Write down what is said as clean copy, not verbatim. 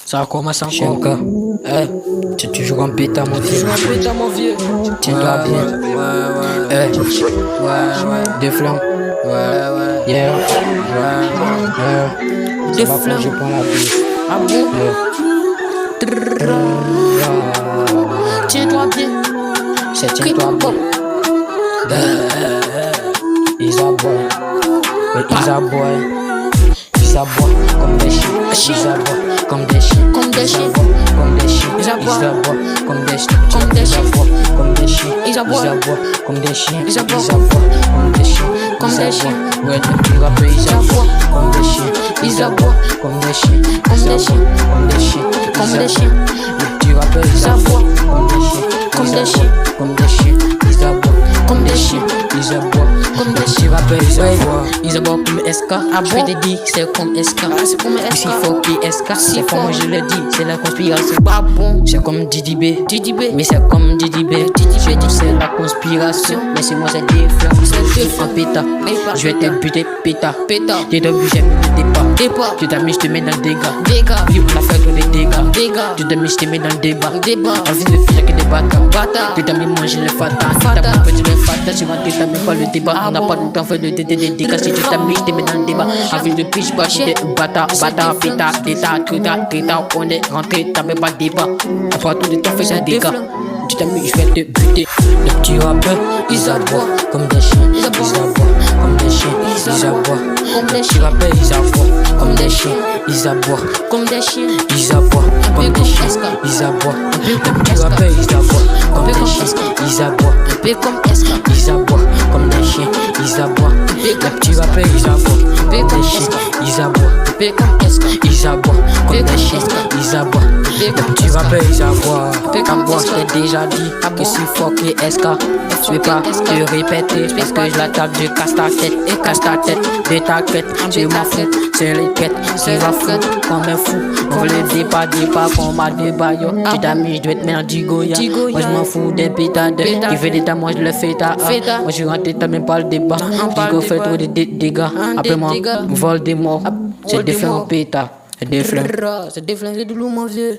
Ça commence encore. Tu es toujours en bêta, mon vieux. Toujours en bêta, mon vieux. Tiens-toi bien. Des flammes. Yeah. Des Ça va quand flammes. je prends la douche. Ah bon? Tiens-toi bien. C'est tiens-toi bien. Ils aboient. Ils aboient. Ils aboient comme des chiens. Ils aboient comme des chiens. Comme des chiens. Comme des chiens. Ils aboient. Ils aboient comme des chiens. Comme des chiens. Comme des chiens. Ils aboient. Comme des chiens. Ils aboient. Comme des chiens. Comme des chiens. Ouais, tu rappelles, ils aboient comme des chiens. Ils aboient. Comme des chiens. Comme des chiens. Comme des chiens. Comme des chiens. Tu rappelles, ils aboient comme des chiens. Comme des chiens. Comme des chiens. Ils aboient Comme des chiens. ils aboient Comme des tu rappelles, ils aboient. Ils aboient comme SK. Je bon? te dis, c'est comme SK. C'est comme SK. S'il faut qu'il SK, c'est faut. comme je le dis, c'est la conspiration. Pas bon. C'est comme Didi B. Didi B. Mais c'est comme Didi B. Je dis c'est la conspiration. Mais c'est moi c'est différent. C'est Je suis en péta. Péta. Je vais te buter péta. Péta. Dès le but j'ai mis le départ. Départ. Tu t'as mis, je te mets dans le dégât. Dégâts. Oui, on a fait que des dégâts. Dégâts. Tu t'as mis, je te mets dans le débat. Débat. Envie de faire que des bâtards. Bâtard. Tu t'as mis manger le fata. Tu Fata. t'as mis manger le fata. Tu vas t'as mis pas le débat. Ah On n'a bon? pas de temps fait de dégâts. Si tu t'as mis, je te mets dans le débat. Envie de piche, pas chez des bâtards. Bâtard, pétard, d'état, tétat. On est rentré, t'as même pas de débat. Après tout le temps fait des dégâts. Tu t'as mis, je vais te buter. Les petits rappeurs, ils aboient comme des chiens. Ils aboient comme des chiens. Ils aboient Comme des les petits chiens. rappeurs, ils aboient comme des chiens. Ils aboient Comme des chiens. ils aboient comme des comme chiens. SK. Ils aboient peu les comme petits SK. rappeurs, ils aboient comme peu des comme chiens. SK. Ils aboient Un peu comme SK. ils aboient comme des chiens. Ils aboient les comme petits rappeurs, ils aboient peu comme comme des chiens. SK. Ils aboient Un peu comme SK. ils aboient comme comme des chiens. SK. Ils aboient les comme petits SK. rappeurs, ils aboient. peu comme Aboient, SK. je t'ai déjà dit que si faut que SK. Je vais pas SK. te répéter parce que je la tape, je casse ta tête et casse ta tête de ta quête. Tu m'en fous, c'est les quêtes. Tu vas foutre comme un fou. On veut les débat comme à débat yo. Tu t'as mis, je dois te mettre en digoya. Moi je m'en fous des pétards. Qui fait des tas, moi je le fais ta. Fais-ta. Moi je suis rentré, t'as même pas le débat. pas Digo le fait débat. trop de dégâts. Après moi, dégâts. vol des morts. C'est des Voldemort. flammes pétards. C'est des flammes. C'est des flingues de loup, mon vieux.